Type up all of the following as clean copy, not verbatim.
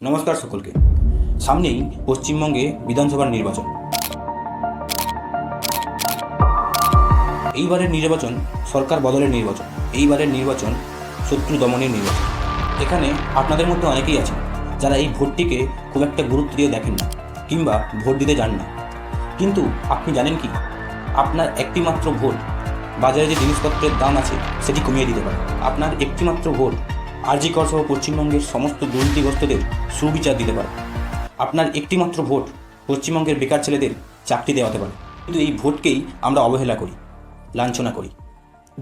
নমস্কার সকলকে। সামনেই পশ্চিমবঙ্গে বিধানসভার নির্বাচন। এইবারের নির্বাচন সরকার বদলের নির্বাচন। এইবারের নির্বাচন শত্রু দমনের নির্বাচন। এখানে আপনাদের মধ্যে অনেকেই আছেন যারা এই ভোটটিকে খুব একটা গুরুত্ব দিয়ে দেখেন না কিংবা ভোট দিতে যান না। কিন্তু আপনি জানেন কি, আপনার একটিমাত্র ভোট বাজারে যে জিনিসপত্রের দাম আছে সেটি কমিয়ে দিতে পারে। আপনার একটিমাত্র ভোট আরজি কর সহ পশ্চিমবঙ্গের সমস্ত দুর্নীতিগ্রস্তদের সুবিচার দিতে পারে। আপনার একটিমাত্র ভোট পশ্চিমবঙ্গের বেকার ছেলেদের চাকরি দেওয়াতে পারে। কিন্তু এই ভোটকেই আমরা অবহেলা করি, লাঞ্ছনা করি,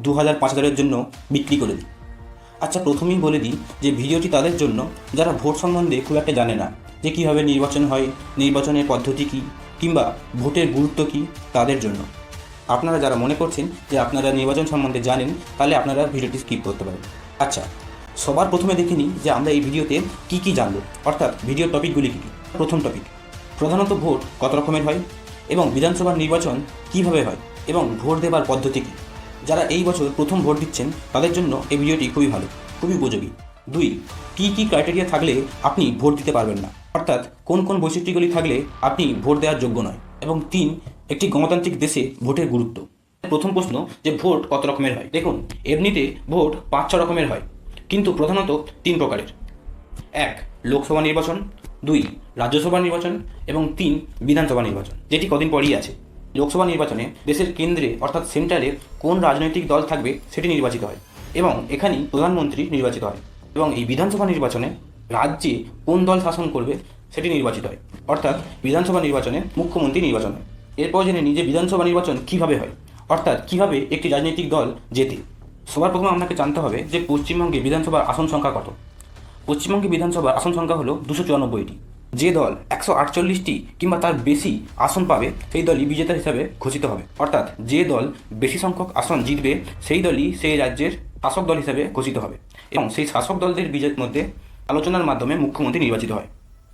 2000-5000-এর জন্য বিক্রি করে দিই। আচ্ছা, প্রথমেই বলে দিই যে ভিডিওটি তাদের জন্য যারা ভোট সম্বন্ধে খুব একটা জানে না, যে কীভাবে নির্বাচন হয়, নির্বাচনের পদ্ধতি কী কিংবা ভোটের গুরুত্ব কী, তাদের জন্য। আপনারা যারা মনে করছেন যে আপনারা নির্বাচন সম্বন্ধে জানেন, তাহলে আপনারা ভিডিওটি স্কিপ করতে পারেন। আচ্ছা, সবার প্রথমে দেখে নিই যে আমরা এই ভিডিওতে কী কী জানব, অর্থাৎ ভিডিওর টপিকগুলি কী কী। প্রথম টপিক, প্রধানত ভোট কত রকমের হয় এবং বিধানসভার নির্বাচন কীভাবে হয় এবং ভোট দেবার পদ্ধতি কী। যারা এই বছর প্রথম ভোট দিচ্ছেন তাদের জন্য এই ভিডিওটি খুবই ভালো, খুবই উপযোগী। 2, কী কী ক্রাইটেরিয়া থাকলে আপনি ভোট দিতে পারবেন না, অর্থাৎ কোন কোন বৈশিষ্ট্যগুলি থাকলে আপনি ভোট দেওয়ার যোগ্য নয়। এবং 3, একটি গণতান্ত্রিক দেশে ভোটের গুরুত্ব। প্রথম প্রশ্ন, যে ভোট কত রকমের হয়। দেখুন, এমনিতে ভোট 5-6 রকমের হয়, কিন্তু প্রধানত 3 প্রকারের। 1, লোকসভা নির্বাচন, 2, রাজ্যসভা নির্বাচন এবং 3, বিধানসভা নির্বাচন, যেটি কদিন পরই আছে। লোকসভা নির্বাচনে দেশের কেন্দ্রে অর্থাৎ সেন্ট্রালে কোন রাজনৈতিক দল থাকবে সেটি নির্বাচিত হয় এবং এখানেই প্রধানমন্ত্রী নির্বাচিত হয়। এবং এই বিধানসভা নির্বাচনে রাজ্যে কোন দল শাসন করবে সেটি নির্বাচিত হয়, অর্থাৎ বিধানসভা নির্বাচনে মুখ্যমন্ত্রী নির্বাচন হয়। এরপর জেনে নিই যে বিধানসভা নির্বাচন কীভাবে হয়, অর্থাৎ কীভাবে একটি রাজনৈতিক দল জেতে। সবার প্রথমে আপনাকে জানতে হবে যে পশ্চিমবঙ্গে বিধানসভার আসন সংখ্যা কত। পশ্চিমবঙ্গে বিধানসভার আসন সংখ্যা হলো 294টি। যে দল 148টি কিংবা তার বেশি আসন পাবে সেই দলই বিজেতা হিসাবে ঘোষিত হবে, অর্থাৎ যে দল বেশি সংখ্যক আসন জিতবে সেই দলই সেই রাজ্যের শাসক দল হিসাবে ঘোষিত হবে এবং সেই শাসক দলদের বিজয়ের মধ্যে আলোচনার মাধ্যমে মুখ্যমন্ত্রী নির্বাচিত হয়।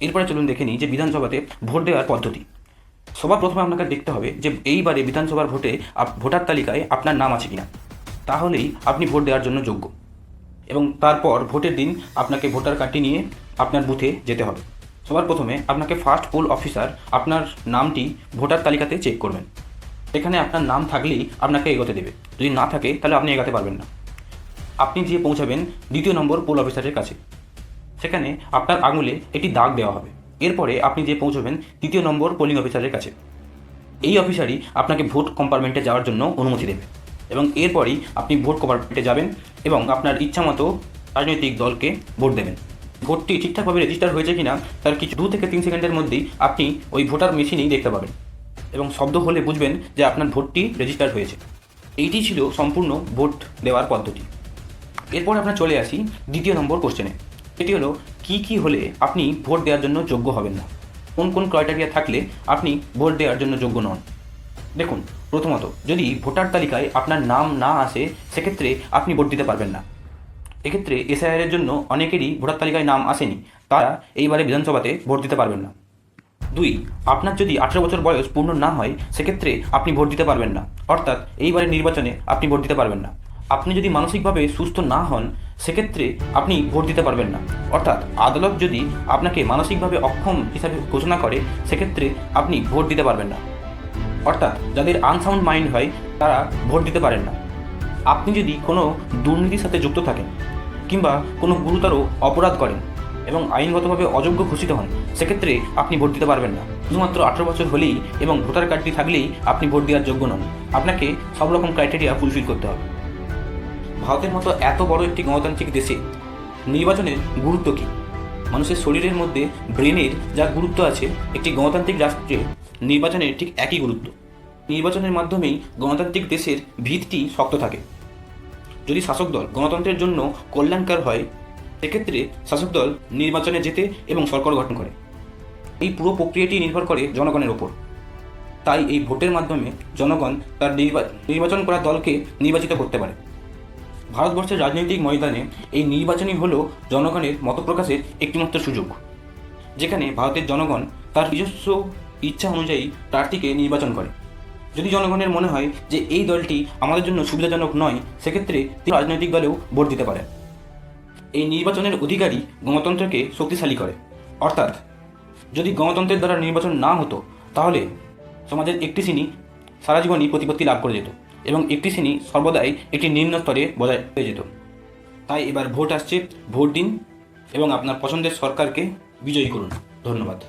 এরপরে চলুন দেখে নিই যে বিধানসভাতে ভোট দেওয়ার পদ্ধতি। সবার প্রথমে আপনাকে দেখতে হবে যে এইবারে বিধানসভার ভোটে ভোটার তালিকায় আপনার নাম আছে কিনা, তাহলেই আপনি ভোট দেওয়ার জন্য যোগ্য। এবং তারপর ভোটের দিন আপনাকে ভোটার কার্ডটি নিয়ে আপনার বুথে যেতে হবে। সবার প্রথমে আপনাকে ফার্স্ট পোল অফিসার আপনার নামটি ভোটার তালিকাতে চেক করবেন। এখানে আপনার নাম থাকলেই আপনাকে এগোতে দেবে, যদি না থাকে তাহলে আপনি এগোতে পারবেন না। আপনি গিয়ে পৌঁছাবেন 2 নম্বর পোল অফিসারের কাছে। সেখানে আপনার আঙুলে একটি দাগ দেওয়া হবে। এরপরে আপনি গিয়ে পৌঁছবেন 3 নম্বর পোলিং অফিসারের কাছে। এই অফিসারই আপনাকে ভোট কম্পার্টমেন্টে যাওয়ার জন্য অনুমতি দেবে এবং এরপরই আপনি ভোট কম্পার্টমেন্টে যাবেন এবং আপনার ইচ্ছামতো রাজনৈতিক দলকে ভোট দেবেন। ভোটটি ঠিকঠাকভাবে রেজিস্টার হয়েছে কিনা তার কিছু 2 থেকে 3 সেকেন্ডের মধ্যেই আপনি ওই ভোটার মেশিনেই দেখতে পাবেন এবং শব্দ হলে বুঝবেন যে আপনার ভোটটি রেজিস্টার হয়েছে। এইটি ছিল সম্পূর্ণ ভোট দেওয়ার পদ্ধতি। এরপর আমরা চলে আসি 2 নম্বর কোশ্চেনে। এটি হলো কী কী হলে আপনি ভোট দেওয়ার জন্য যোগ্য হবেন না, কোন কোন ক্রাইটেরিয়া থাকলে আপনি ভোট দেওয়ার জন্য যোগ্য নন। দেখুন, প্রথমত, যদি ভোটার তালিকায় আপনার নাম না আসে সেক্ষেত্রে আপনি ভোট দিতে পারবেন না। এক্ষেত্রে এসআইআরের জন্য অনেকেরই ভোটার তালিকায় নাম আসেনি, তারা এইবারে বিধানসভাতে ভোট দিতে পারবেন না। 2, আপনার যদি 18 বছর বয়স পূর্ণ না হয় সেক্ষেত্রে আপনি ভোট দিতে পারবেন না, অর্থাৎ এইবারের নির্বাচনে আপনি ভোট দিতে পারবেন না। আপনি যদি মানসিকভাবে সুস্থ না হন সেক্ষেত্রে আপনি ভোট দিতে পারবেন না, অর্থাৎ আদালত যদি আপনাকে মানসিকভাবে অক্ষম হিসাবে ঘোষণা করে সেক্ষেত্রে আপনি ভোট দিতে পারবেন না, অর্থাৎ যাদের আনসাউন্ড মাইন্ড হয় তারা ভোট দিতে পারেন না। আপনি যদি কোনো দুর্নীতির সাথে যুক্ত থাকেন কিংবা কোনো গুরুতর অপরাধ করেন এবং আইনগতভাবে অযোগ্য ঘোষিত হন সেক্ষেত্রে আপনি ভোট দিতে পারবেন না। শুধুমাত্র 18 বছর হলেই এবং ভোটার কার্ডটি থাকলেই আপনি ভোট দেওয়ার যোগ্য নন। আপনাকে সব রকম ক্রাইটেরিয়া ফুলফিল করতে হবে। ভারতের মতো এত বড় একটি গণতান্ত্রিক দেশে নির্বাচনের গুরুত্ব কী? মানুষের শরীরের মধ্যে ব্রেনের যা গুরুত্ব আছে, একটি গণতান্ত্রিক রাষ্ট্রে নির্বাচনের ঠিক একই গুরুত্ব। নির্বাচনের মাধ্যমেই গণতান্ত্রিক দেশের ভিতটি শক্ত থাকে। যদি শাসক দল গণতন্ত্রের জন্য কল্যাণকর হয় সেক্ষেত্রে শাসক দল নির্বাচনে জেতে এবং সরকার গঠন করে। এই পুরো প্রক্রিয়াটি নির্ভর করে জনগণের ওপর। তাই এই ভোটের মাধ্যমে জনগণ তার নির্বাচন করা দলকে নির্বাচিত করতে পারে। ভারতবর্ষের রাজনৈতিক ময়দানে এই নির্বাচনই হলো জনগণের মতপ্রকাশের একটিমাত্র সুযোগ, যেখানে ভারতের জনগণ তার নিজস্ব ইচ্ছা অনুযায়ী প্রার্থীকে নির্বাচন করে। যদি জনগণের মনে হয় যে এই দলটি আমাদের জন্য সুবিধাজনক নয় সেক্ষেত্রে তিনি রাজনৈতিক দলেও ভোট দিতে পারেন। এই নির্বাচনের অধিকারই গণতন্ত্রকে শক্তিশালী করে, অর্থাৎ যদি গণতন্ত্রের দ্বারা নির্বাচন না হতো তাহলে সমাজের একটি শ্রেণী সারা জীবনই প্রতিপত্তি লাভ করে যেত এবং একটি শ্রেণী সর্বদাই একটি নিম্ন স্তরে বজায় হয়ে যেত। তাই এবার ভোট আসছে, ভোট দিন এবং আপনার পছন্দের সরকারকে বিজয়ী করুন। ধন্যবাদ।